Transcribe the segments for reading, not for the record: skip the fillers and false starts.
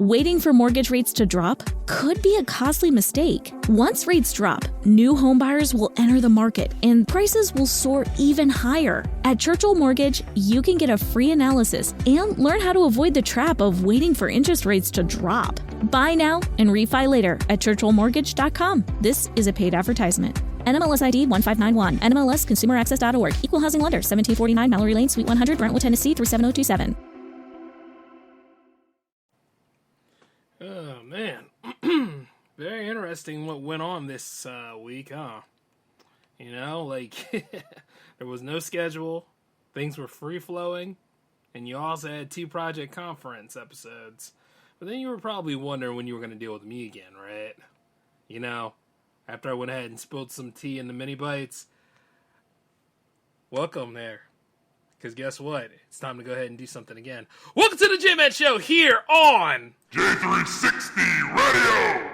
Waiting for mortgage rates to drop could be a costly mistake. Once rates drop, new home buyers will enter the market and prices will soar even higher. At Churchill Mortgage, you can get a free analysis and learn how to avoid the trap of waiting for interest rates to drop. Buy now and refi later at churchillmortgage.com. This is a paid advertisement. NMLS ID 1591. NMLS ConsumerAccess.org. Equal Housing Lender. 1749 Mallory Lane, Suite 100, Brentwood, Tennessee 37027. Oh, man. Very interesting what went on this week, huh? You know, like, there was no schedule, things were free-flowing, and you also had 2 Project Conference episodes. But then you were probably wondering when you were going to deal with me again, right? You know, after I went ahead and spilled some tea in the mini bites. Welcome there. Because guess what? It's time to go ahead and do something again. Welcome to the J-Man Show here on J360 Radio!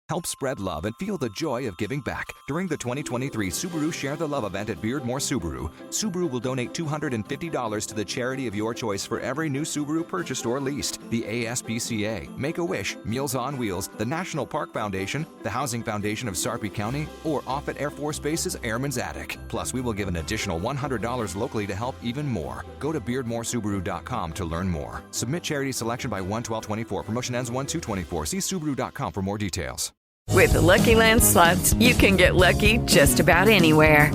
Help spread love and feel the joy of giving back. During the 2023 Subaru Share the Love event at Beardmore Subaru, Subaru will donate $250 to the charity of your choice for every new Subaru purchased or leased. The ASPCA, Make-A-Wish, Meals on Wheels, the National Park Foundation, the Housing Foundation of Sarpy County, or Offutt Air Force Base's Airman's Attic. Plus, we will give an additional $100 locally to help even more. Go to BeardmoreSubaru.com to learn more. Submit charity selection by 1/12/24. Promotion ends 1/2/24. See Subaru.com for more details. With the Lucky Land Slots, you can get lucky just about anywhere.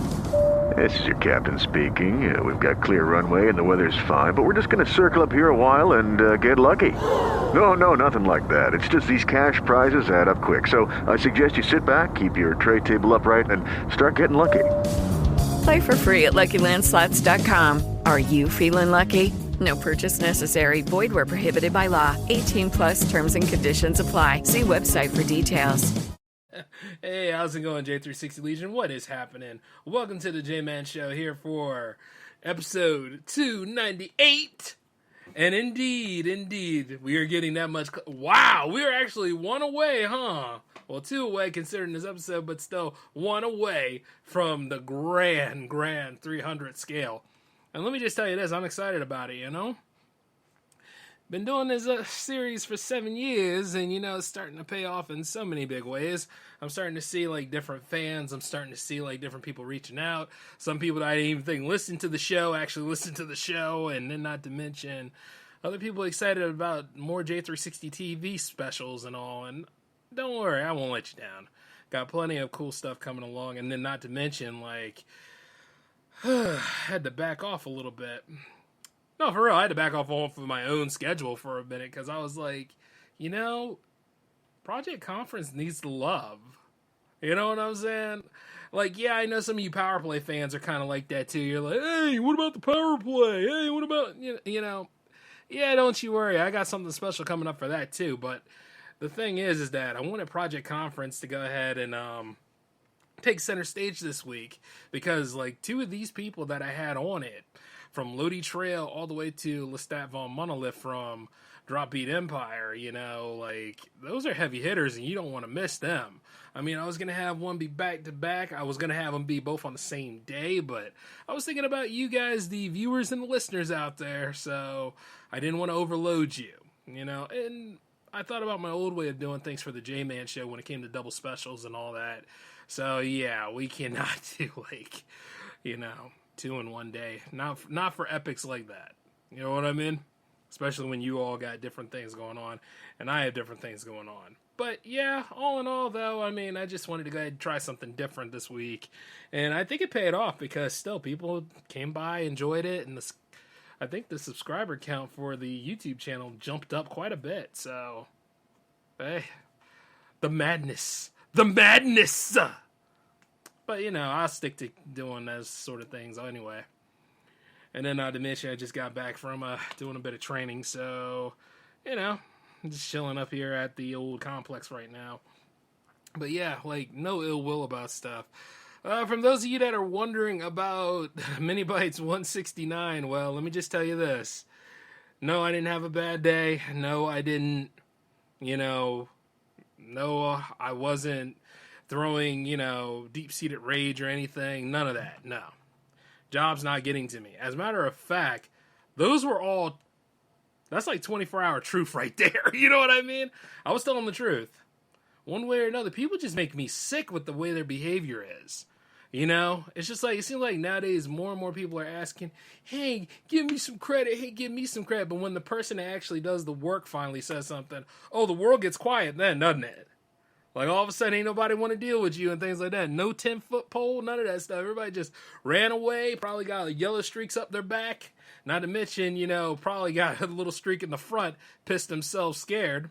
This is your captain speaking. We've got clear runway and the weather's fine, but we're just going to circle up here a while and get lucky. No, nothing like that. It's just these cash prizes add up quick. So I suggest you sit back, keep your tray table upright, and start getting lucky. Play for free at LuckyLandSlots.com. Are you feeling lucky? No purchase necessary. Void where prohibited by law. 18 plus terms and conditions apply. See website for details. Hey, how's it going, J360 Legion? What is happening? Welcome to the J-Man Show here for episode 298. And indeed, we are getting that much. Wow, we are actually one away, huh? Well, 2 away considering this episode, but still 1 away from the grand 300 scale. And let me just tell you this, I'm excited about it, you know? Been doing this series for 7 years, and, you know, it's starting to pay off in so many big ways. I'm starting to see, like, different fans. I'm starting to see, like, different people reaching out. Some people that I didn't even think listened to the show actually listen to the show, and then not to mention other people excited about more J360 TV specials and all. And don't worry, I won't let you down. Got plenty of cool stuff coming along, and then not to mention, like, had to back off a little bit. No, for real, I had to back off of my own schedule for a minute because I was like, you know, Project Conference needs the love. You know what I'm saying? Like, yeah, I know some of you Power Play fans are kind of like that too. You're like, hey, what about the Power Play? Hey, what about, you know, yeah, don't you worry. I got something special coming up for that too. But the thing is that I wanted Project Conference to go ahead and take center stage this week because, like, 2 of these people that I had on it, from Lodi Trail all the way to Lestat von Monolith from Drop Beat Empire, you know, like, those are heavy hitters and you don't want to miss them. I mean, I was going to have one be back to back. I was going to have them be both on the same day, but I was thinking about you guys, the viewers and the listeners out there, so I didn't want to overload you, you know, and I thought about my old way of doing things for the J-Man Show when it came to double specials and all that. So, yeah, we cannot do, like, you know, 2 in one day. Not for epics like that. You know what I mean? Especially when you all got different things going on, and I have different things going on. But, yeah, all in all, though, I mean, I just wanted to go ahead and try something different this week. And I think it paid off because still people came by, enjoyed it, and I think the subscriber count for the YouTube channel jumped up quite a bit. So, hey, the madness. The madness! But, you know, I'll stick to doing those sort of things anyway. And then not to mention, I just got back from doing a bit of training. So, I'm just chilling up here at the old complex right now. But yeah, like, no ill will about stuff. From those of you that are wondering about Minibytes 169, well, let me just tell you this. No, I didn't have a bad day. No, I didn't, no, I wasn't throwing, deep-seated rage or anything. None of that, no. Job's not getting to me. As a matter of fact, those were all, that's like 24-hour truth right there. You know what I mean? I was telling the truth. One way or another, people just make me sick with the way their behavior is. It's just like, it seems like nowadays more and more people are asking, hey, give me some credit. Hey, give me some credit. But when the person that actually does the work finally says something, oh, the world gets quiet then, doesn't it? Like, all of a sudden, ain't nobody want to deal with you and things like that. No 10-foot pole, none of that stuff. Everybody just ran away, probably got yellow streaks up their back. Not to mention, probably got a little streak in the front, pissed themselves scared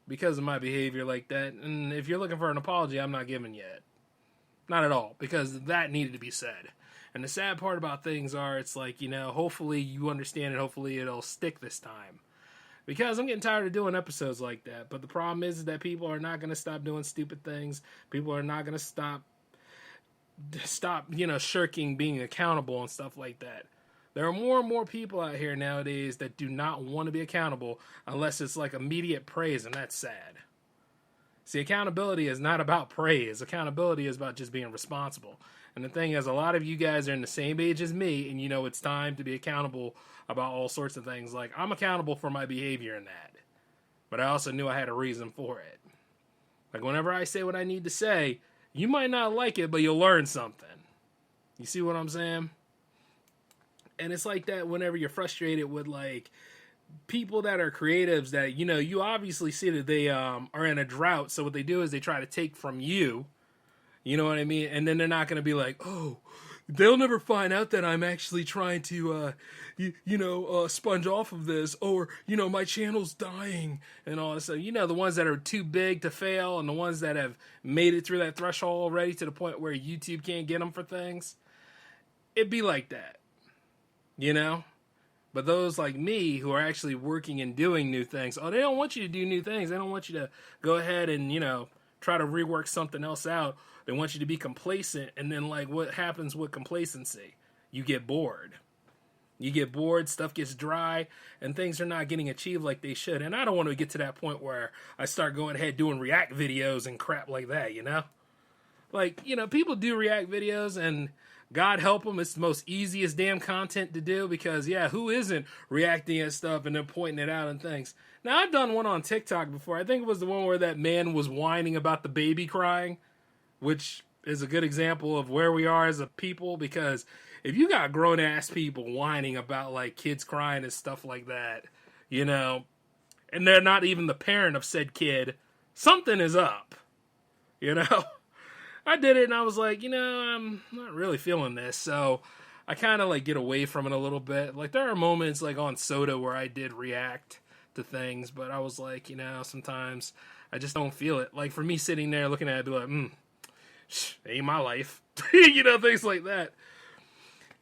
because of my behavior like that. And if you're looking for an apology, I'm not giving yet. Not at all, because that needed to be said. And the sad part about things are, it's like, hopefully you understand it. Hopefully it'll stick this time. Because I'm getting tired of doing episodes like that. But the problem is that people are not going to stop doing stupid things. People are not going to stop, shirking being accountable and stuff like that. There are more and more people out here nowadays that do not want to be accountable unless it's like immediate praise, and that's sad. See, accountability is not about praise. Accountability is about just being responsible. And the thing is, a lot of you guys are in the same age as me, and it's time to be accountable about all sorts of things. Like, I'm accountable for my behavior in that. But I also knew I had a reason for it. Like, whenever I say what I need to say, you might not like it, but you'll learn something. You see what I'm saying? And it's like that whenever you're frustrated with, like, people that are creatives that, you obviously see that they are in a drought. So what they do is they try to take from you. You know what I mean? And then they're not going to be like, oh, they'll never find out that I'm actually trying to, sponge off of this. Or, my channel's dying and all that stuff. The ones that are too big to fail and the ones that have made it through that threshold already to the point where YouTube can't get them for things. It'd be like that. But those like me who are actually working and doing new things, they don't want you to do new things. They don't want you to go ahead and, try to rework something else out. They want you to be complacent. And then, like, what happens with complacency? You get bored. Stuff gets dry, and things are not getting achieved like they should. And I don't want to get to that point where I start going ahead doing react videos and crap like that, Like, people do react videos, and God help them, it's the most easiest damn content to do because, who isn't reacting at stuff and then pointing it out and things? Now, I've done one on TikTok before. I think it was the one where that man was whining about the baby crying, which is a good example of where we are as a people because if you got grown-ass people whining about, like, kids crying and stuff like that, and they're not even the parent of said kid, something is up, I did it and I was like, I'm not really feeling this. So I kind of like get away from it a little bit. Like there are moments like on Soda where I did react to things, but I was like, sometimes I just don't feel it. Like for me sitting there looking at it, be like, ain't my life. Things like that.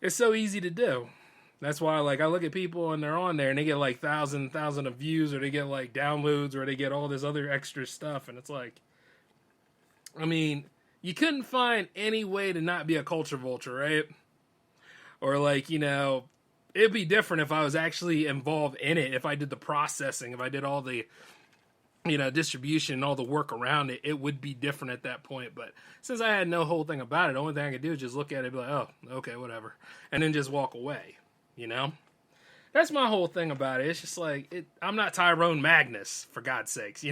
It's so easy to do. That's why like I look at people and they're on there and they get like thousand of views or they get like downloads or they get all this other extra stuff. And it's like, I mean, you couldn't find any way to not be a culture vulture, right? Or like, it'd be different if I was actually involved in it. If I did the processing, if I did all the, distribution and all the work around it, it would be different at that point. But since I had no whole thing about it, the only thing I could do is just look at it and be like, oh, okay, whatever. And then just walk away, That's my whole thing about it. It's just like, I'm not Tyrone Magnus, for God's sakes,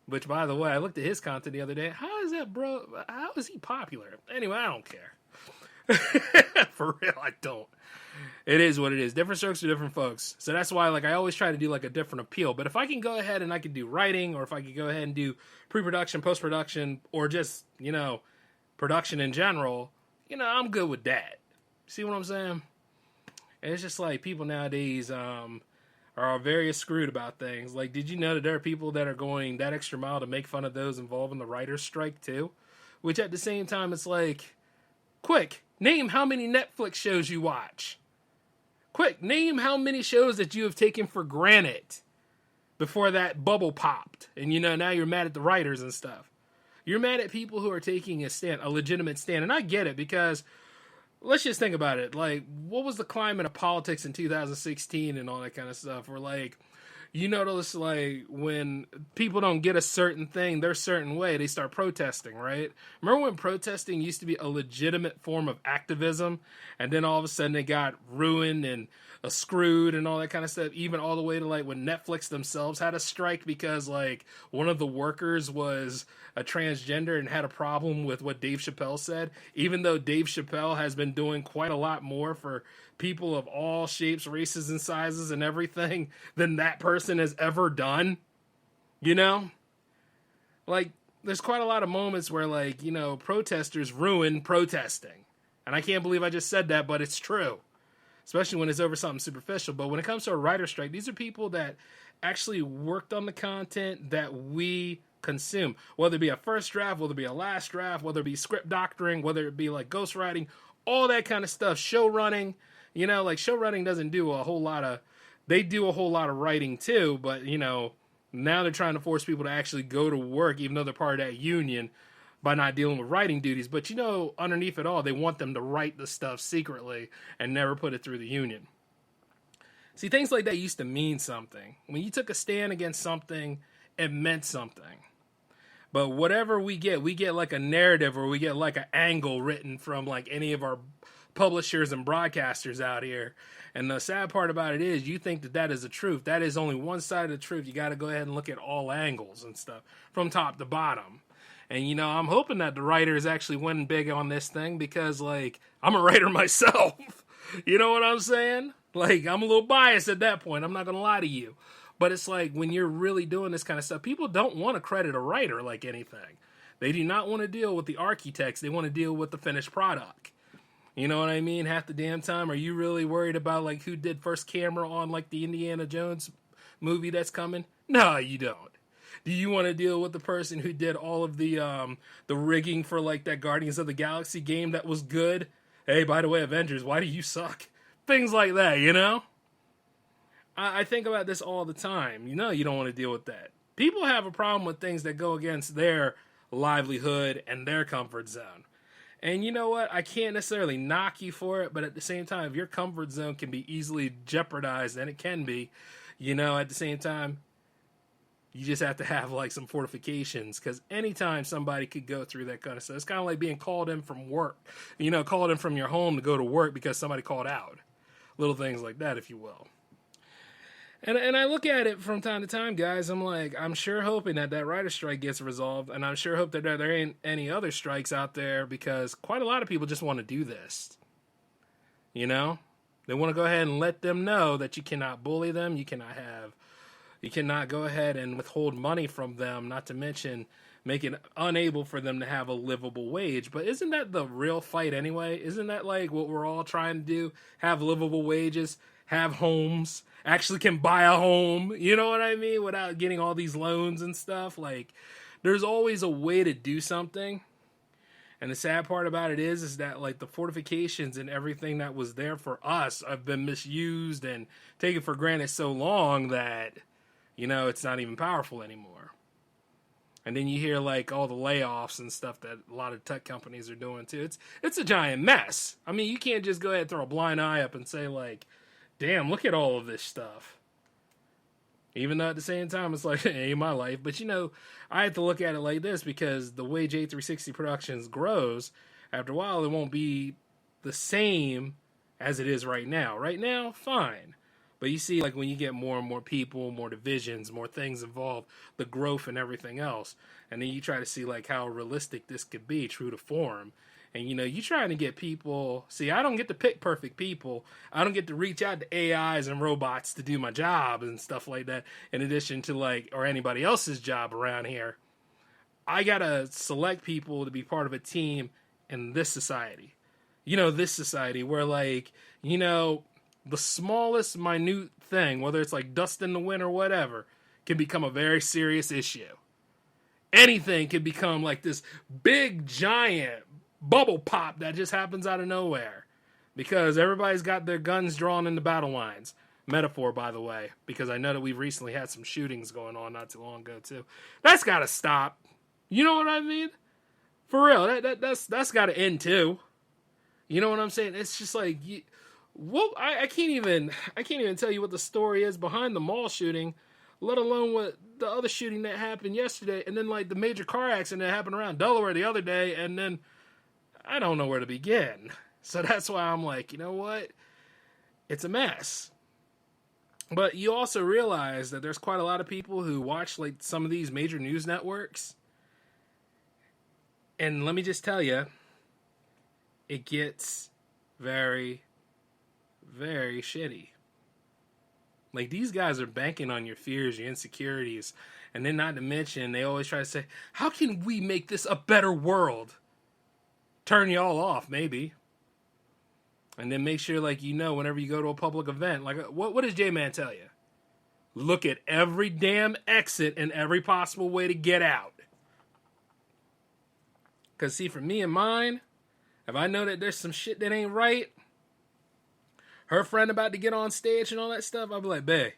Which, by the way, I looked at his content the other day. How is that, bro? How is he popular? Anyway, I don't care. For real, I don't. It is what it is. Different strokes for different folks. So that's why, like, I always try to do, like, a different appeal. But if I can go ahead and I can do writing, or if I could go ahead and do pre-production, post-production, or just, production in general, I'm good with that. See what I'm saying? And it's just like people nowadays, are very screwed about things. Like, did you know that there are people that are going that extra mile to make fun of those involved in the writer's strike too? Which at the same time, it's like, quick, Name how many Netflix shows you watch. Quick, name how many shows that you have taken for granted before that bubble popped. And, now you're mad at the writers and stuff. You're mad at people who are taking a legitimate stand. And I get it, because let's just think about it. Like, what was the climate of politics in 2016 and all that kind of stuff? Where, like, you notice, like, when people don't get a certain thing their certain way, they start protesting, right? Remember when protesting used to be a legitimate form of activism, and then all of a sudden it got ruined and screwed and all that kind of stuff, even all the way to, like, when Netflix themselves had a strike because, like, one of the workers was a transgender and had a problem with what Dave Chappelle said, even though Dave Chappelle has been doing quite a lot more for people of all shapes, races, and sizes and everything than that person has ever done. Like, there's quite a lot of moments where, like, protesters ruin protesting. And I can't believe I just said that, but it's true. Especially when it's over something superficial. But when it comes to a writer's strike, these are people that actually worked on the content that we consume. Whether it be a first draft, whether it be a last draft, whether it be script doctoring, whether it be like ghostwriting, all that kind of stuff. Show running. Like show running doesn't do a whole lot of... They do a whole lot of writing too, but, now they're trying to force people to actually go to work, even though they're part of that union, by not dealing with writing duties. But, underneath it all, they want them to write the stuff secretly and never put it through the union. See, things like that used to mean something. When you took a stand against something, it meant something. But whatever we get like a narrative, or we get like an angle written from like any of our publishers and broadcasters out here. And the sad part about it is you think that is the truth. That is only one side of the truth. You got to go ahead and look at all angles and stuff from top to bottom. And, I'm hoping that the writers actually win big on this thing, because, like, I'm a writer myself. You know what I'm saying? Like, I'm a little biased at that point. I'm not going to lie to you. But it's like, when you're really doing this kind of stuff, people don't want to credit a writer like anything. They do not want to deal with the architects. They want to deal with the finished product. You know what I mean? Half the damn time, are you really worried about, like, who did first camera on, like, the Indiana Jones movie that's coming? No, you don't. Do you want to deal with the person who did all of the rigging for, like, that Guardians of the Galaxy game that was good? Hey, by the way, Avengers, why do you suck? Things like that, I think about this all the time. You don't want to deal with that. People have a problem with things that go against their livelihood and their comfort zone. And you know what? I can't necessarily knock you for it, but at the same time, if your comfort zone can be easily jeopardized, and it can be, at the same time, you just have to have, like, some fortifications, because anytime somebody could go through that kind of stuff, it's kind of like being called in from work, called in from your home to go to work because somebody called out. Little things like that, if you will. And I look at it from time to time, guys. I'm like, I'm sure hoping that writer's strike gets resolved, and I'm sure hope that there ain't any other strikes out there, because quite a lot of people just want to do this. They want to go ahead and let them know that you cannot bully them, you cannot go ahead and withhold money from them, not to mention make it unable for them to have a livable wage. But isn't that the real fight anyway? Isn't that like what we're all trying to do? Have livable wages, have homes, actually can buy a home, you know what I mean? Without getting all these loans and stuff. Like, there's always a way to do something. And the sad part about it is that, like, the fortifications and everything that was there for us have been misused and taken for granted so long that, it's not even powerful anymore. And then you hear, like, all the layoffs and stuff that a lot of tech companies are doing, too. It's a giant mess. I mean, you can't just go ahead and throw a blind eye up and say, like, damn, look at all of this stuff. Even though at the same time, it's like, it ain't my life. But, I have to look at it like this, because the way J360 Productions grows, after a while, it won't be the same as it is right now. Right now, fine. But you see, like, when you get more and more people, more divisions, more things involved, the growth and everything else, and then you try to see, like, how realistic this could be, true to form. And, you trying to get people... See, I don't get to pick perfect people. I don't get to reach out to AIs and robots to do my job and stuff like that, in addition to, like, or anybody else's job around here. I gotta select people to be part of a team in this society. This society where, like, the smallest minute thing, whether it's like dust in the wind or whatever, can become a very serious issue. Anything can become like this big giant bubble pop that just happens out of nowhere. Because everybody's got their guns drawn in the battle lines. Metaphor, by the way, because I know that we've recently had some shootings going on not too long ago, too. That's got to stop. You know what I mean? For real, that's got to end, too. You know what I'm saying? It's just like, I can't even tell you what the story is behind the mall shooting, let alone what the other shooting that happened yesterday, and then like the major car accident that happened around Delaware the other day, and then I don't know where to begin. So that's why I'm like, you know what? It's a mess. But you also realize that there's quite a lot of people who watch like some of these major news networks. And let me just tell you, it gets very, very shitty. Like, these guys are banking on your fears, your insecurities. And then not to mention, they always try to say, how can we make this a better world? Turn y'all off, maybe. And then make sure, like, you know, whenever you go to a public event, like, what does J-Man tell you? Look at every damn exit and every possible way to get out. Because, see, for me and mine, if I know that there's some shit that ain't right, her friend about to get on stage and all that stuff, I'll be like, babe,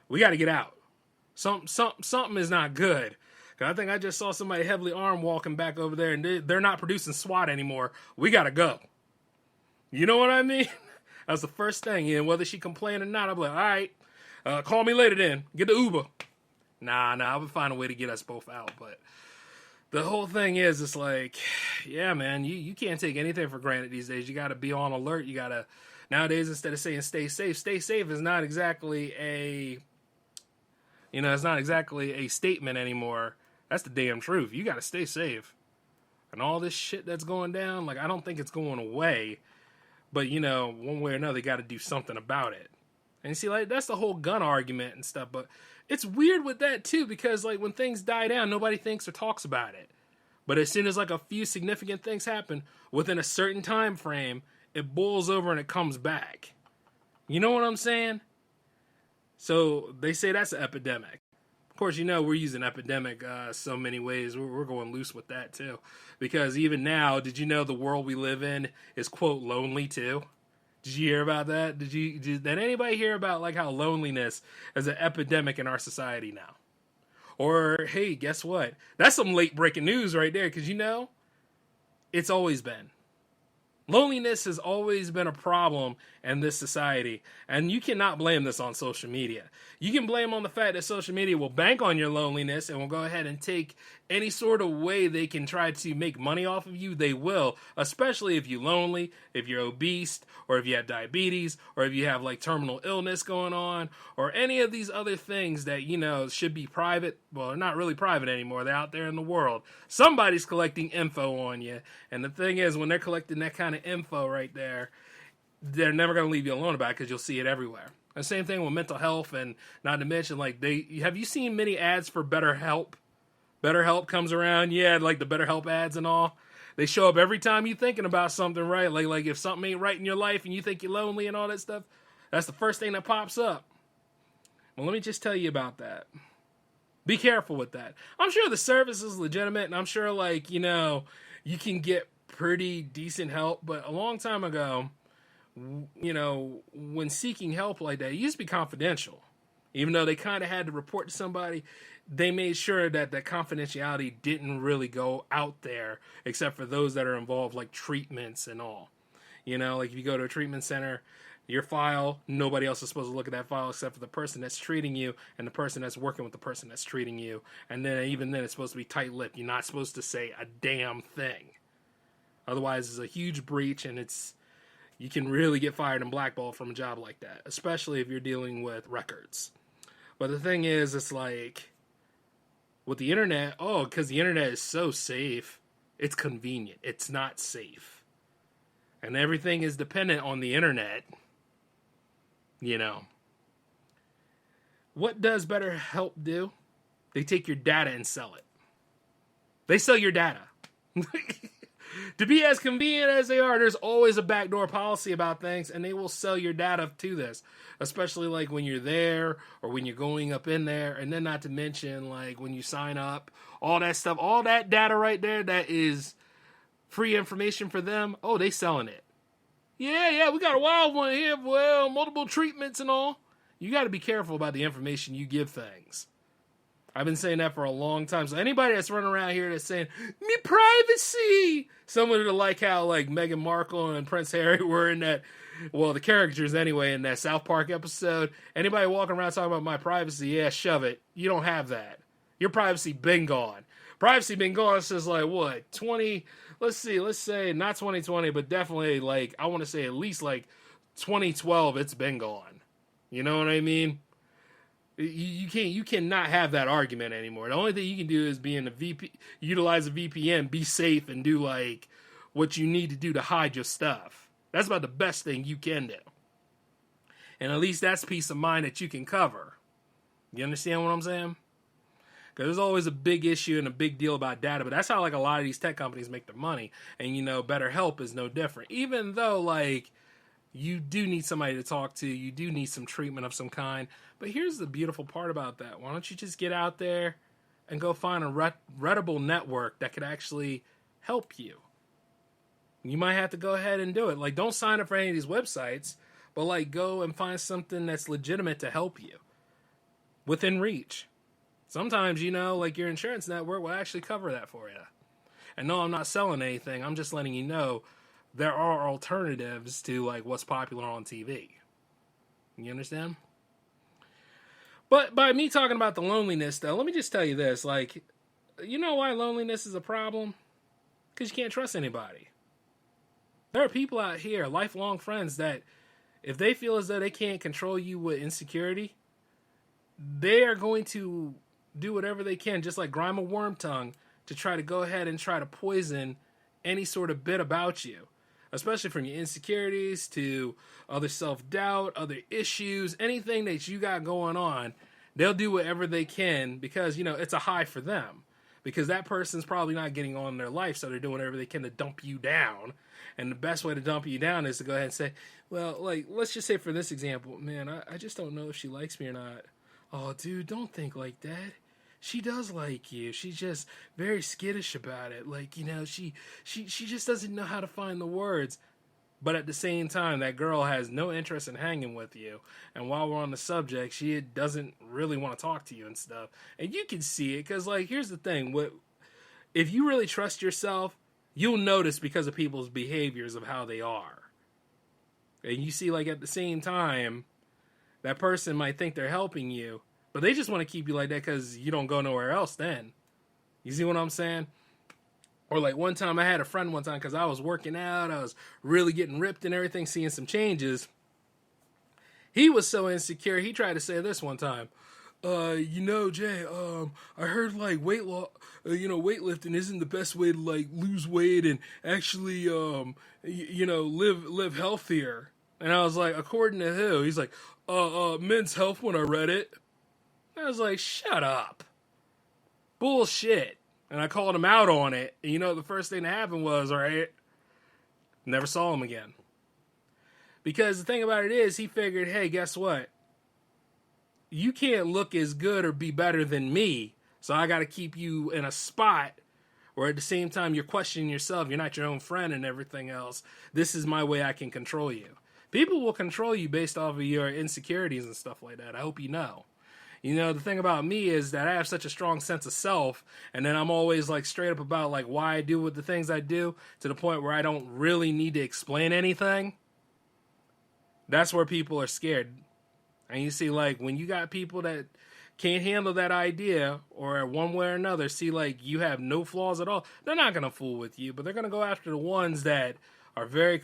we got to get out. Something is not good. Because I think I just saw somebody heavily armed walking back over there, and they're not producing SWAT anymore. We got to go. You know what I mean? That's the first thing. And whether she complained or not, I'll be like, all right, call me later then. Get the Uber. Nah, I would find a way to get us both out. But the whole thing is, it's like, yeah, man, you can't take anything for granted these days. You got to be on alert. You got to, nowadays, instead of saying stay safe is not exactly it's not exactly a statement anymore. That's the damn truth. You got to stay safe. And all this shit that's going down, like, I don't think it's going away. But, you know, one way or another, you got to do something about it. And you see, like, that's the whole gun argument and stuff. But it's weird with that, too, because, like, when things die down, nobody thinks or talks about it. But as soon as, like, a few significant things happen, within a certain time frame, it boils over and it comes back. You know what I'm saying? So they say that's an epidemic. Of course, you know, we're using epidemic so many ways. We're going loose with that, too. Because even now, did you know the world we live in is, quote, lonely, too? Did you hear about that? Did anybody hear about, like, how loneliness is an epidemic in our society now? Or, hey, guess what? That's some late-breaking news right there, because, you know, it's always been. Loneliness has always been a problem in this society, and you cannot blame this on social media. You can blame on the fact that social media will bank on your loneliness and will go ahead and take any sort of way they can try to make money off of you. They will, especially if you're lonely, if you're obese, or if you have diabetes, or if you have like terminal illness going on, or any of these other things that, you know, should be private. Well, they're not really private anymore. They're out there in the world. Somebody's collecting info on you, and the thing is, when they're collecting that kind of info right there, they're never going to leave you alone about it because you'll see it everywhere. The same thing with mental health, and not to mention, like, have you seen many ads for BetterHelp? BetterHelp comes around, yeah, like the BetterHelp ads and all. They show up every time you're thinking about something, right? Like if something ain't right in your life and you think you're lonely and all that stuff, that's the first thing that pops up. Well, let me just tell you about that. Be careful with that. I'm sure the service is legitimate, and I'm sure, like, you know, you can get pretty decent help, but a long time ago, you know, when seeking help like that, it used to be confidential. Even though they kind of had to report to somebody, they made sure that the confidentiality didn't really go out there, except for those that are involved, like treatments and all. You know, like if you go to a treatment center, your file, nobody else is supposed to look at that file except for the person that's treating you and the person that's working with the person that's treating you. And then even then, it's supposed to be tight-lipped. You're not supposed to say a damn thing. Otherwise, it's a huge breach, and you can really get fired and blackballed from a job like that, especially if you're dealing with records. But the thing is, it's like, with the internet, because the internet is so safe, it's convenient. It's not safe. And everything is dependent on the internet, you know. What does BetterHelp do? They take your data and sell it. They sell your data. To be as convenient as they are, there's always a backdoor policy about things, and they will sell your data to this, especially like when you're there or when you're going up in there, and then not to mention like when you sign up, all that stuff, all that data right there, that is free information for them, oh, they selling it. Yeah, we got a wild one here, well, multiple treatments and all. You got to be careful about the information you give things. I've been saying that for a long time. So anybody that's running around here that's saying, me privacy, similar to like how like Meghan Markle and Prince Harry were in that, well, the characters anyway, in that South Park episode. Anybody walking around talking about my privacy, yeah, shove it. You don't have that. Your privacy been gone. Privacy been gone since like what, 20, let's say not 2020, but definitely like, I want to say at least like 2012, it's been gone. You know what I mean? You cannot have that argument anymore. The only thing you can do is utilize a VPN, be safe, and do like what you need to do to hide your stuff. That's about the best thing you can do. And at least that's peace of mind that you can cover. You understand what I'm saying? Because there's always a big issue and a big deal about data, but that's how like a lot of these tech companies make their money. And BetterHelp is no different. Even though like you do need somebody to talk to, you do need some treatment of some kind. But here's the beautiful part about that. Why don't you just get out there and go find a reputable network that could actually help you? You might have to go ahead and do it. Like, don't sign up for any of these websites, but like go and find something that's legitimate to help you within reach. Sometimes, like your insurance network will actually cover that for you. And no, I'm not selling anything. I'm just letting you know there are alternatives to like what's popular on TV. You understand? But by me talking about the loneliness, though, let me just tell you this. Like, you know why loneliness is a problem? Because you can't trust anybody. There are people out here, lifelong friends, that if they feel as though they can't control you with insecurity, they are going to do whatever they can, just like Grime of Wormtongue, to try to go ahead and try to poison any sort of bit about you. Especially from your insecurities to other self-doubt, other issues, anything that you got going on, they'll do whatever they can because, it's a high for them. Because that person's probably not getting on in their life, so they're doing whatever they can to dump you down. And the best way to dump you down is to go ahead and say, well, like, let's just say for this example, man, I just don't know if she likes me or not. Oh, dude, don't think like that. She does like you. She's just very skittish about it. Like, she just doesn't know how to find the words. But at the same time, that girl has no interest in hanging with you. And while we're on the subject, she doesn't really want to talk to you and stuff. And you can see it because, like, here's the thing. If you really trust yourself, you'll notice because of people's behaviors of how they are. And you see, like, at the same time, that person might think they're helping you, but they just want to keep you like that because you don't go nowhere else then. You see what I'm saying? Or like one time I had a friend because I was working out. I was really getting ripped and everything, seeing some changes. He was so insecure. He tried to say this one time. Jay, I heard like weightlifting isn't the best way to like lose weight and actually, live healthier. And I was like, according to who? He's like, Men's Health when I read it. I was like, shut up. Bullshit. And I called him out on it. And the first thing that happened was, all right, never saw him again. Because the thing about it is, he figured, hey, guess what? You can't look as good or be better than me. So I got to keep you in a spot where at the same time you're questioning yourself. You're not your own friend and everything else. This is my way I can control you. People will control you based off of your insecurities and stuff like that. I hope you know. The thing about me is that I have such a strong sense of self, and then I'm always like straight up about like why I do with the things I do to the point where I don't really need to explain anything. That's where people are scared. And you see, like, when you got people that can't handle that idea or one way or another see like you have no flaws at all, they're not going to fool with you, but they're going to go after the ones that are very,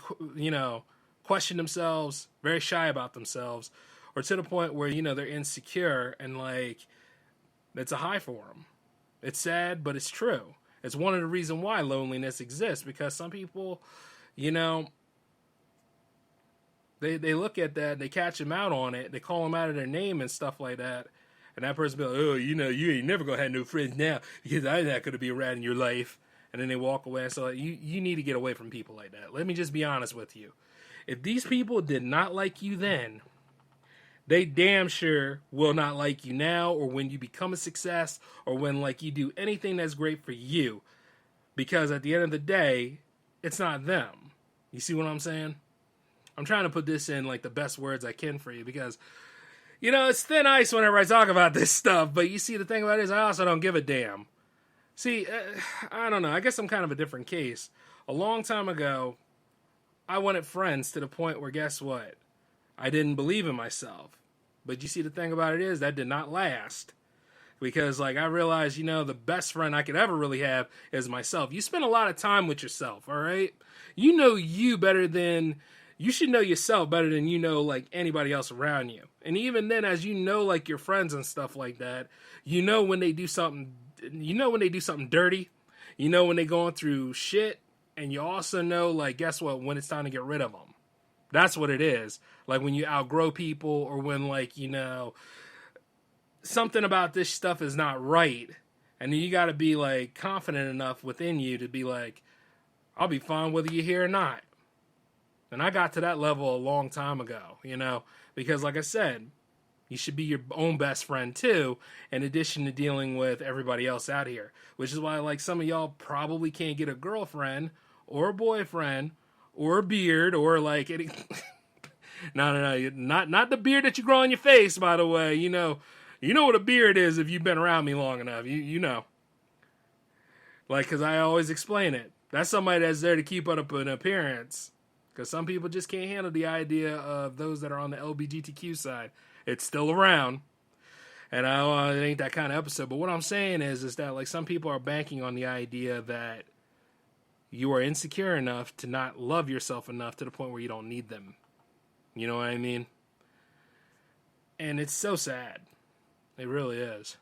question themselves, very shy about themselves, or to the point where, they're insecure and, like, it's a high for them. It's sad, but it's true. It's one of the reasons why loneliness exists, because some people, they look at that, they catch them out on it, they call them out of their name and stuff like that, and that person be like, oh, you ain't never going to have no friends now because I'm not going to be around in your life. And then they walk away. So you need to get away from people like that. Let me just be honest with you. If these people did not like you then, they damn sure will not like you now or when you become a success or when like you do anything that's great for you. Because at the end of the day, it's not them. You see what I'm saying? I'm trying to put this in like the best words I can for you because, you know, it's thin ice whenever I talk about this stuff. But you see, the thing about it is I also don't give a damn. See, I don't know. I guess I'm kind of a different case. A long time ago, I wanted friends to the point where, guess what? I didn't believe in myself. But you see, the thing about it is that did not last. Because, like, I realized, you know, the best friend I could ever really have is myself. You spend a lot of time with yourself, all right? You know you better than... You should know yourself better than you know, like, anybody else around you. And even then, as you know, like, your friends and stuff like that, you know when they do something... You know when they do something dirty. You know when they're going through shit. And you also know, like, guess what? When it's time to get rid of them. That's what it is. Like, when you outgrow people or when, like, you know... something about this stuff is not right, and you got to be like confident enough within you to be like, I'll be fine whether you're here or not. And I got to that level a long time ago, you know, because like I said, you should be your own best friend too, in addition to dealing with everybody else out here, which is why like some of y'all probably can't get a girlfriend or a boyfriend or a beard or like any no, not the beard that you grow on your face, by the way. You know what a beard is if you've been around me long enough. You know. Like, because I always explain it. That's somebody that's there to keep up an appearance. Because some people just can't handle the idea of those that are on the LGBTQ side. It's still around. And it ain't that kind of episode. But what I'm saying is that, like, some people are banking on the idea that you are insecure enough to not love yourself enough to the point where you don't need them. You know what I mean? And it's so sad. It really is.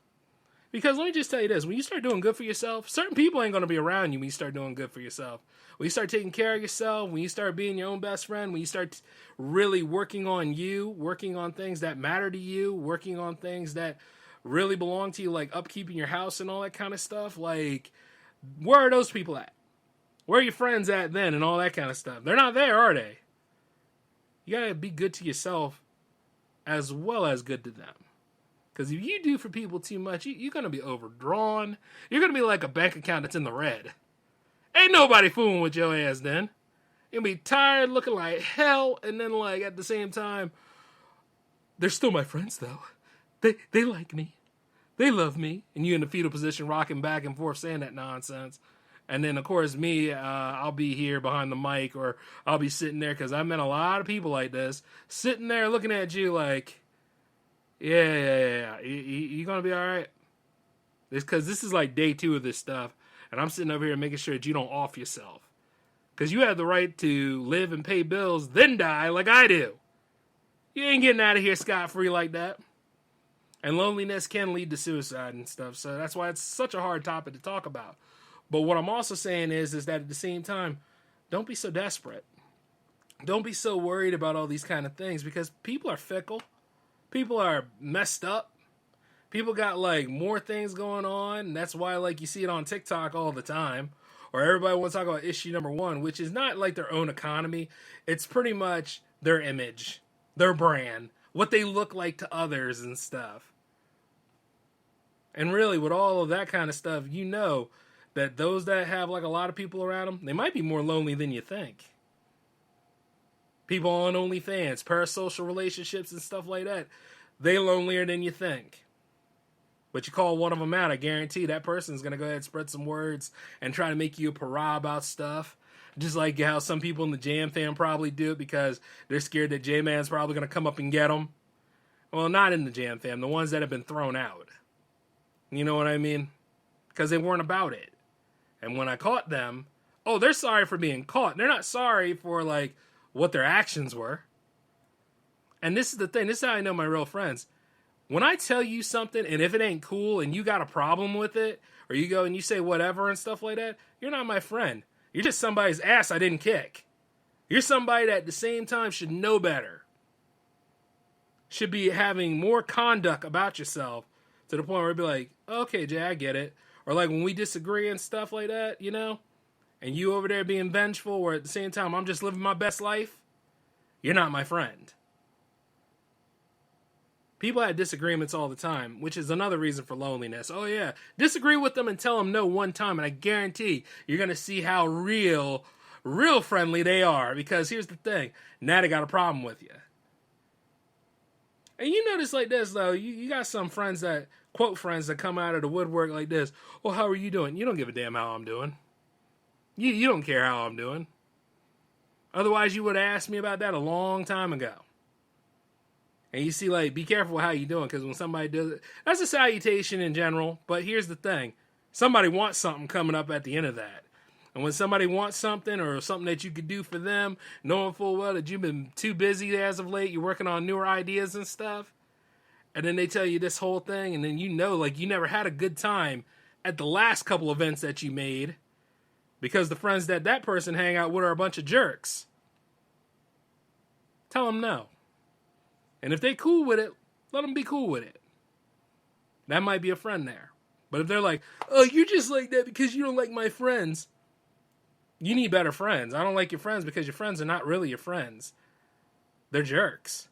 Because let me just tell you this. When you start doing good for yourself, certain people ain't going to be around you when you start doing good for yourself. When you start taking care of yourself, when you start being your own best friend, when you start really working on you, working on things that matter to you, working on things that really belong to you, like upkeeping your house and all that kind of stuff, like, where are those people at? Where are your friends at then and all that kind of stuff? They're not there, are they? You got to be good to yourself as well as good to them. Because if you do for people too much, you're going to be overdrawn. You're going to be like a bank account that's in the red. Ain't nobody fooling with your ass then. You'll be tired, looking like hell, and then like at the same time, they're still my friends though. They like me. They love me. And you in the fetal position rocking back and forth saying that nonsense. And then, of course, me, I'll be here behind the mic or I'll be sitting there because I've met a lot of people like this, sitting there looking at you like, yeah. You going to be all right? It's because this is like day 2 of this stuff. And I'm sitting over here making sure that you don't off yourself. Because you have the right to live and pay bills, then die like I do. You ain't getting out of here scot-free like that. And loneliness can lead to suicide and stuff. So that's why it's such a hard topic to talk about. But what I'm also saying is that at the same time, don't be so desperate. Don't be so worried about all these kind of things because people are fickle. People are messed up. People got like more things going on. And that's why like you see it on TikTok all the time. Or everybody wants to talk about issue number 1, which is not like their own economy. It's pretty much their image, their brand, what they look like to others and stuff. And really with all of that kind of stuff, you know that those that have like a lot of people around them, they might be more lonely than you think. People on OnlyFans, parasocial relationships and stuff like that, they lonelier than you think. But you call one of them out, I guarantee that person's going to go ahead and spread some words and try to make you a pariah about stuff. Just like how some people in the Jam fam probably do it because they're scared that J-Man's probably going to come up and get them. Well, not in the Jam fam, the ones that have been thrown out. You know what I mean? Because they weren't about it. And when I caught them, oh, they're sorry for being caught. They're not sorry for, like, what their actions were. And this is the thing. This is how I know my real friends. When I tell you something, and if it ain't cool, and you got a problem with it, or you go and you say whatever and stuff like that, you're not my friend. You're just somebody's ass I didn't kick. You're somebody that at the same time should know better. Should be having more conduct about yourself to the point where it'd be like, okay, Jay, I get it. Or like when we disagree and stuff like that, you know, and you over there being vengeful, or at the same time, I'm just living my best life. You're not my friend. People have disagreements all the time, which is another reason for loneliness. Oh, yeah. Disagree with them and tell them no one time, and I guarantee you're going to see how real real friendly they are, because here's the thing, now they got a problem with you. And you notice like this, though, you got some friends that, quote friends, that come out of the woodwork like this. Well, how are you doing? You don't give a damn how I'm doing. You don't care how I'm doing. Otherwise, you would have asked me about that a long time ago. And you see, like, be careful how you doing, because when somebody does it, that's a salutation in general, but here's the thing. Somebody wants something coming up at the end of that. And when somebody wants something or something that you could do for them, knowing full well that you've been too busy as of late, you're working on newer ideas and stuff, and then they tell you this whole thing, and then you know, like, you never had a good time at the last couple events that you made because the friends that person hang out with are a bunch of jerks. Tell them no. And if they cool with it, let them be cool with it. That might be a friend there. But if they're like, oh, you're just like that because you don't like my friends, you need better friends. I don't like your friends because your friends are not really your friends. They're jerks.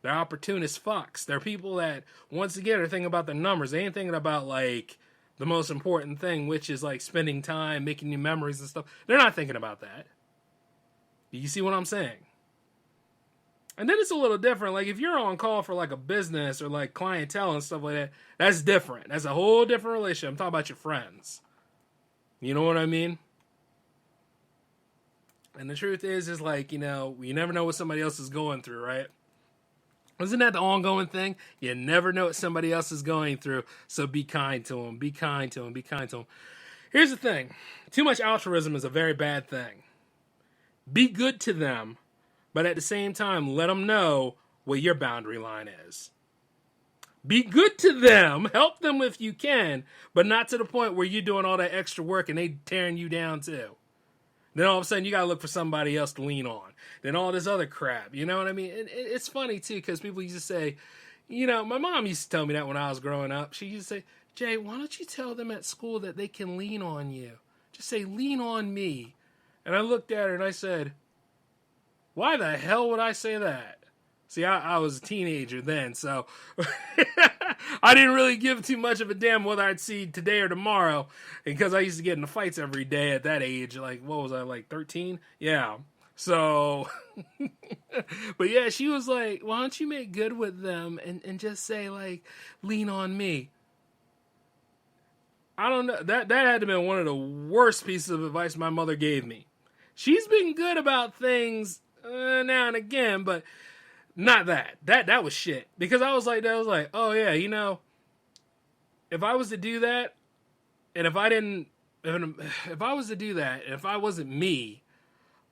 They're opportunist fucks. They're people that, once again, are thinking about the numbers. They ain't thinking about, like, the most important thing, which is, like, spending time, making new memories and stuff. They're not thinking about that. You see what I'm saying? And then it's a little different. Like, if you're on call for, like, a business or, like, clientele and stuff like that, that's different. That's a whole different relationship. I'm talking about your friends. You know what I mean? And the truth is like, you know, you never know what somebody else is going through, right? Isn't that the ongoing thing? You never know what somebody else is going through, so be kind to them. Be kind to them. Be kind to them. Here's the thing. Too much altruism is a very bad thing. Be good to them, but at the same time, let them know what your boundary line is. Be good to them. Help them if you can, but not to the point where you're doing all that extra work and they tearing you down too. Then all of a sudden, you got to look for somebody else to lean on. Then all this other crap. You know what I mean? It's funny, too, because people used to say, you know, my mom used to tell me that when I was growing up. She used to say, Jay, why don't you tell them at school that they can lean on you? Just say, lean on me. And I looked at her and I said, why the hell would I say that? See, I was a teenager then, so I didn't really give too much of a damn whether I'd see today or tomorrow, because I used to get into fights every day at that age. Like, what was I, like 13? Yeah. So, but yeah, she was like, why don't you make good with them and just say, like, lean on me? I don't know. That had to have been one of the worst pieces of advice my mother gave me. She's been good about things now and again, but not that. That was shit. Because I was like, oh yeah, you know, if I was to do that, and if I was to do that, and if I wasn't me,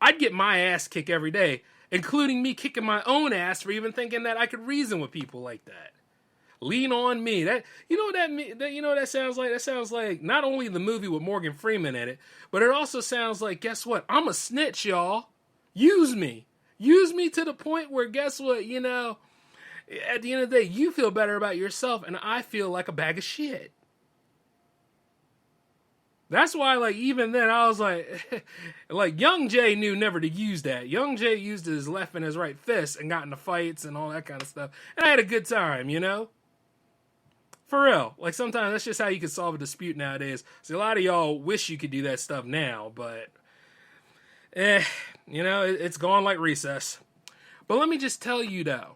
I'd get my ass kicked every day, including me kicking my own ass for even thinking that I could reason with people like that. Lean on me. That, you know what that sounds like? That sounds like not only the movie with Morgan Freeman in it, but it also sounds like, guess what? I'm a snitch, y'all. Use me. Use me to the point where, guess what, you know, at the end of the day, you feel better about yourself, and I feel like a bag of shit. That's why, like, even then, I was like, like, young Jay knew never to use that. Young Jay used his left and his right fist and got into fights and all that kind of stuff. And I had a good time, you know? For real. Like, sometimes that's just how you can solve a dispute nowadays. See, a lot of y'all wish you could do that stuff now, but you know, it's gone like recess. But let me just tell you, though.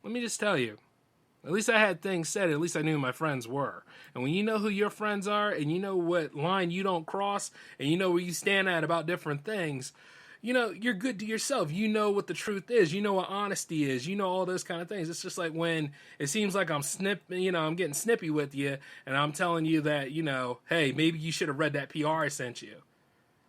Let me just tell you. At least I had things said. At least I knew who my friends were. And when you know who your friends are, and you know what line you don't cross, and you know where you stand at about different things, you know, you're good to yourself. You know what the truth is. You know what honesty is. You know all those kind of things. It's just like when it seems like I'm getting snippy with you, and I'm telling you that, you know, hey, maybe you should have read that PR I sent you.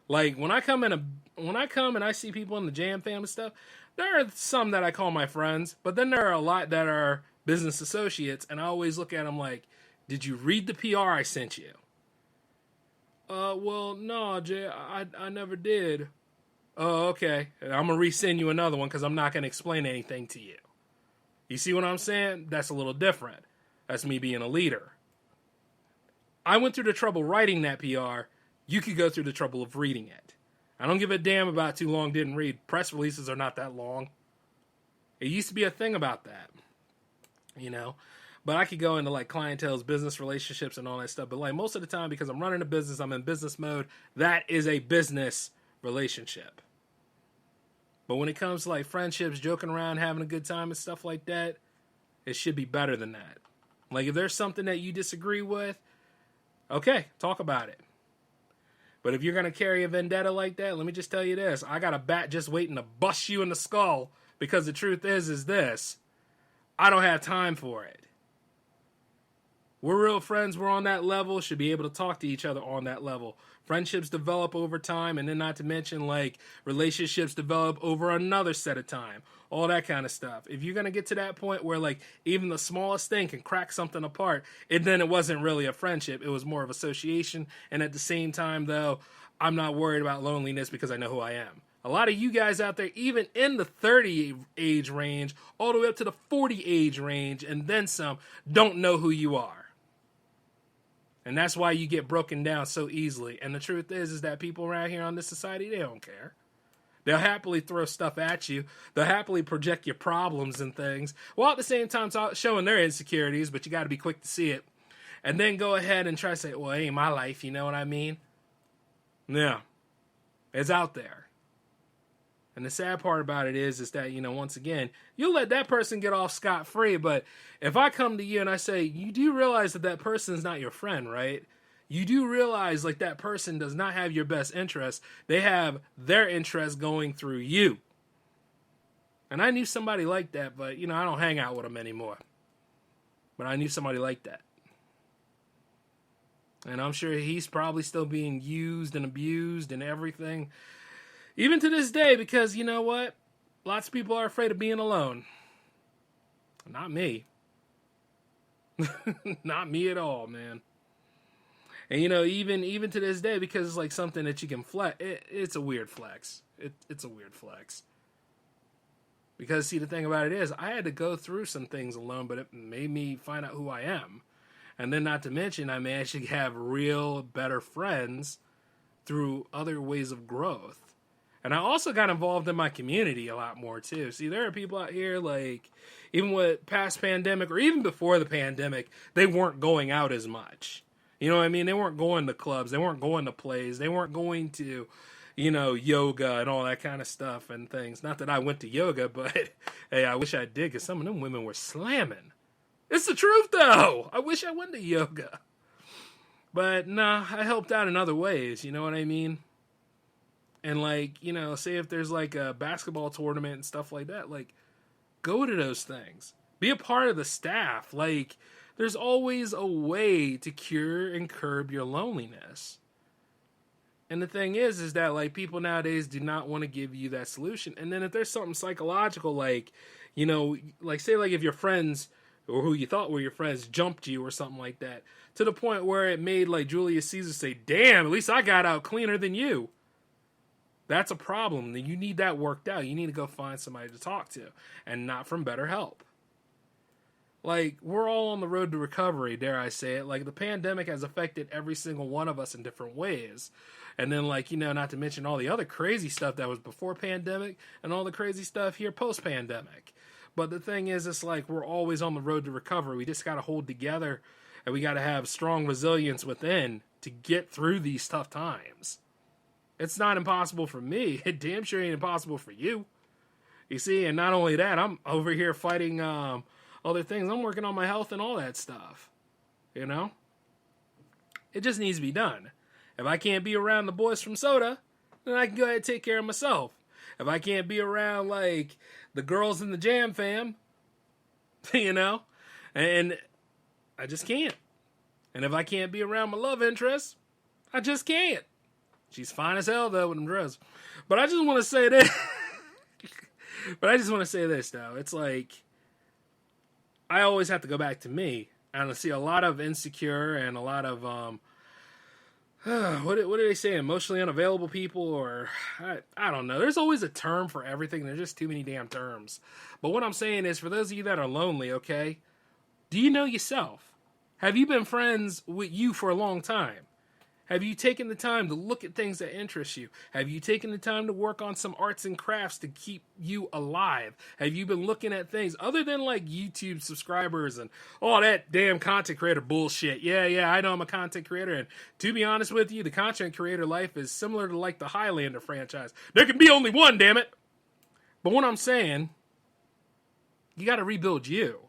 Like, when I come and I see people in the Jam family stuff, there are some that I call my friends, but then there are a lot that are business associates, and I always look at them like, did you read the PR I sent you? Well, no, Jay, I never did. Oh, okay. I'm going to resend you another one because I'm not going to explain anything to you. You see what I'm saying? That's a little different. That's me being a leader. I went through the trouble writing that PR. You could go through the trouble of reading it. I don't give a damn about too long didn't read. Press releases are not that long. It used to be a thing about that, you know. But I could go into like clientele's business relationships and all that stuff. But like most of the time, because I'm running a business, I'm in business mode. That is a business relationship. But when it comes to like friendships, joking around, having a good time and stuff like that, it should be better than that. Like if there's something that you disagree with, okay, talk about it. But if you're going to carry a vendetta like that, let me just tell you this. I got a bat just waiting to bust you in the skull, because the truth is this. I don't have time for it. We're real friends. We're on that level. Should be able to talk to each other on that level. Friendships develop over time, and then not to mention like relationships develop over another set of time. All that kind of stuff. If you're going to get to that point where like even the smallest thing can crack something apart, and then it wasn't really a friendship. It was more of association. And at the same time, though, I'm not worried about loneliness because I know who I am. A lot of you guys out there, even in the 30 age range, all the way up to the 40 age range, and then some, don't know who you are. And that's why you get broken down so easily. And the truth is that people around here on this society, they don't care. They'll happily throw stuff at you. They'll happily project your problems and things, while at the same time showing their insecurities, but you got to be quick to see it. And then go ahead and try to say, well, it ain't my life, you know what I mean? Yeah. It's out there. And the sad part about it is that, you know, once again, you'll let that person get off scot-free. But if I come to you and I say, you do realize that that person is not your friend, right? You do realize like that person does not have your best interest. They have their interest going through you. And I knew somebody like that, but, you know, I don't hang out with them anymore. But I knew somebody like that. And I'm sure he's probably still being used and abused and everything. Even to this day, because you know what? Lots of people are afraid of being alone. Not me. Not me at all, man. And you know, even to this day, because it's like something that you can flex, it's a weird flex. It's a weird flex. Because see, the thing about it is, I had to go through some things alone, but it made me find out who I am. And then not to mention, I managed to have real, better friends through other ways of growth. And I also got involved in my community a lot more, too. See, there are people out here, like, even with past pandemic, or even before the pandemic, they weren't going out as much. You know what I mean? They weren't going to clubs. They weren't going to plays. They weren't going to, you know, yoga and all that kind of stuff and things. Not that I went to yoga, but, hey, I wish I did, because some of them women were slamming. It's the truth, though. I wish I went to yoga. But, nah, I helped out in other ways. You know what I mean? And, like, you know, say if there's, like, a basketball tournament and stuff like that, like, go to those things. Be a part of the staff. Like, there's always a way to cure and curb your loneliness. And the thing is that, like, people nowadays do not want to give you that solution. And then if there's something psychological, like, you know, like, say, like, if your friends, or who you thought were your friends, jumped you or something like that, to the point where it made, like, Julius Caesar say, damn, at least I got out cleaner than you. That's a problem. You need that worked out. You need to go find somebody to talk to, and not from BetterHelp. Like, we're all on the road to recovery, dare I say it. Like, the pandemic has affected every single one of us in different ways. And then, like, you know, not to mention all the other crazy stuff that was before pandemic and all the crazy stuff here post-pandemic. But the thing is, it's like we're always on the road to recovery. We just got to hold together, and we got to have strong resilience within to get through these tough times. It's not impossible for me. It damn sure ain't impossible for you. You see, and not only that, I'm over here fighting other things. I'm working on my health and all that stuff. You know? It just needs to be done. If I can't be around the boys from Soda, then I can go ahead and take care of myself. If I can't be around, like, the girls in the Jam Fam, you know? And I just can't. And if I can't be around my love interest, I just can't. She's fine as hell, though, with them dresses. But I just want to say this. Though. It's like, I always have to go back to me. And I see a lot of insecure and a lot of, what do they say? Emotionally unavailable people, or, I don't know. There's always a term for everything. There's just too many damn terms. But what I'm saying is, for those of you that are lonely, okay, do you know yourself? Have you been friends with you for a long time? Have you taken the time to look at things that interest you? Have you taken the time to work on some arts and crafts to keep you alive? Have you been looking at things other than like YouTube subscribers and all that damn content creator bullshit? Yeah, I know I'm a content creator, and to be honest with you, the content creator life is similar to like the Highlander franchise. There can be only one, damn it. But what I'm saying, you got to rebuild you.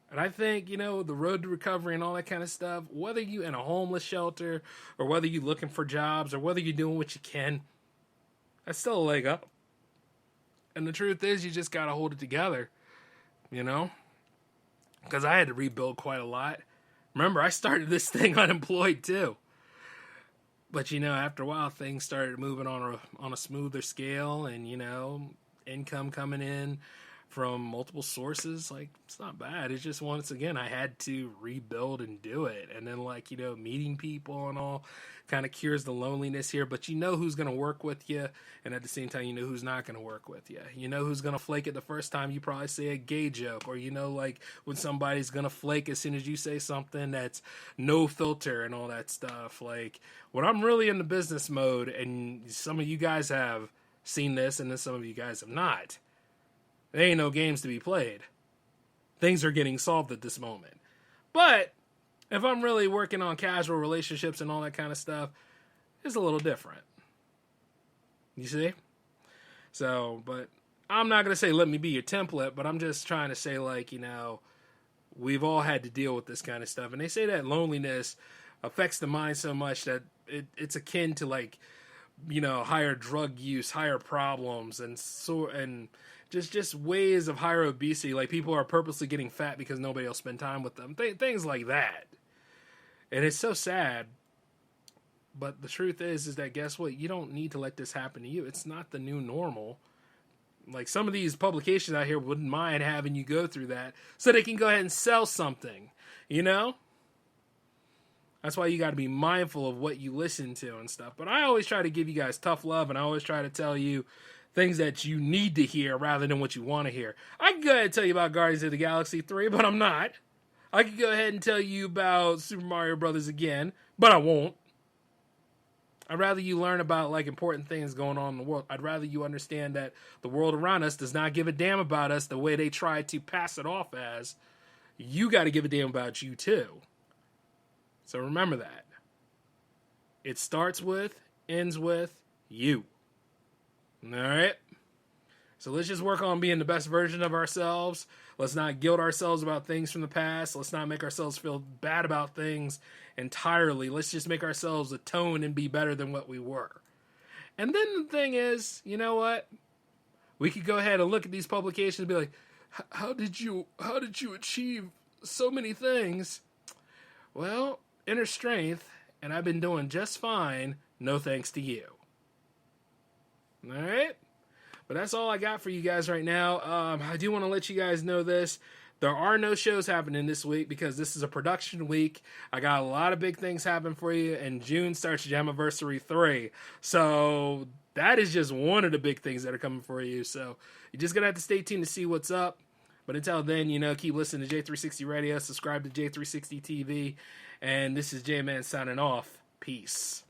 And I think, the road to recovery and all that kind of stuff, whether you in a homeless shelter or whether you looking for jobs or whether you're doing what you can, that's still a leg up. And the truth is, you just got to hold it together, because I had to rebuild quite a lot. Remember, I started this thing unemployed too. But, after a while, things started moving on a smoother scale and, income coming in from multiple sources. Like, it's not bad. It's just, once again, I had to rebuild and do it. And then, meeting people and all kind of cures the loneliness here. But you know who's going to work with you. And at the same time, you know who's not going to work with you. You know who's going to flake it the first time you probably say a gay joke. Or, when somebody's going to flake as soon as you say something that's no filter and all that stuff. Like, when I'm really in the business mode, and some of you guys have seen this, and then some of you guys have not, there ain't no games to be played. Things are getting solved at this moment. But if I'm really working on casual relationships and all that kind of stuff, it's a little different. You see? So, but I'm not going to say let me be your template, but I'm just trying to say, we've all had to deal with this kind of stuff. And they say that loneliness affects the mind so much that it's akin to higher drug use, higher problems, and just ways of higher obesity. Like, people are purposely getting fat because nobody will spend time with them. Things like that. And it's so sad. But the truth is that, guess what? You don't need to let this happen to you. It's not the new normal. Like, some of these publications out here wouldn't mind having you go through that so they can go ahead and sell something, That's why you got to be mindful of what you listen to and stuff. But I always try to give you guys tough love, and I always try to tell you things that you need to hear rather than what you want to hear. I can go ahead and tell you about Guardians of the Galaxy 3, but I'm not. I can go ahead and tell you about Super Mario Brothers again, but I won't. I'd rather you learn about important things going on in the world. I'd rather you understand that the world around us does not give a damn about us the way they try to pass it off as. You got to give a damn about you too. So remember that. It starts with, ends with you. All right? So let's just work on being the best version of ourselves. Let's not guilt ourselves about things from the past. Let's not make ourselves feel bad about things entirely. Let's just make ourselves atone and be better than what we were. And then the thing is, you know what? We could go ahead and look at these publications and be like, how did you achieve so many things? Well, inner strength, and I've been doing just fine, no thanks to you. All right? But that's all I got for you guys right now. I do want to let you guys know this. There are no shows happening this week because this is a production week. I got a lot of big things happening for you, and June starts Jamiversary 3. So that is just one of the big things that are coming for you. So you're just going to have to stay tuned to see what's up. But until then, keep listening to J360 Radio, subscribe to J360 TV, and this is J-Man signing off. Peace.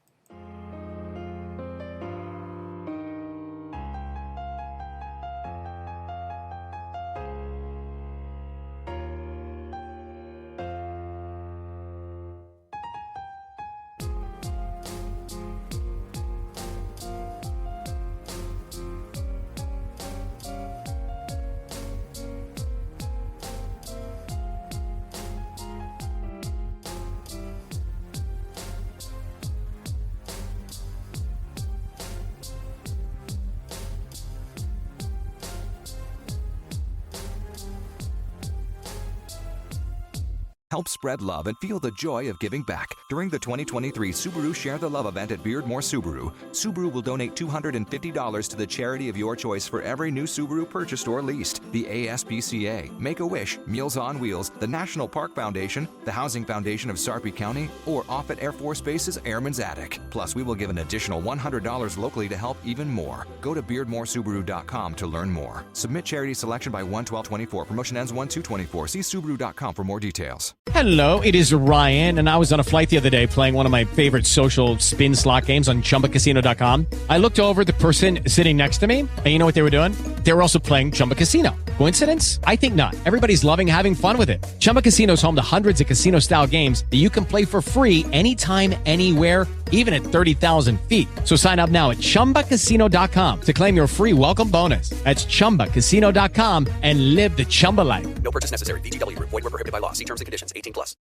Help spread love and feel the joy of giving back. During the 2023 Subaru Share the Love event at Beardmore Subaru, Subaru will donate $250 to the charity of your choice for every new Subaru purchased or leased. The ASPCA, Make-A-Wish, Meals on Wheels, the National Park Foundation, the Housing Foundation of Sarpy County, or Offutt Air Force Base's Airman's Attic. Plus, we will give an additional $100 locally to help even more. Go to BeardmoreSubaru.com to learn more. Submit charity selection by 1/12/24. Promotion ends 1/2/24. See Subaru.com for more details. Hello, it is Ryan, and I was on a flight the other day playing one of my favorite social spin slot games on ChumbaCasino.com. I looked over at the person sitting next to me, and you know what they were doing? They were also playing Chumba Casino. Coincidence? I think not. Everybody's loving having fun with it. Chumba Casino is home to hundreds of casino-style games that you can play for free anytime, anywhere, even at 30,000 feet. So sign up now at ChumbaCasino.com to claim your free welcome bonus. That's ChumbaCasino.com and live the Chumba life. No purchase necessary. VGW Group. Void where prohibited by law. See terms and conditions. 18+.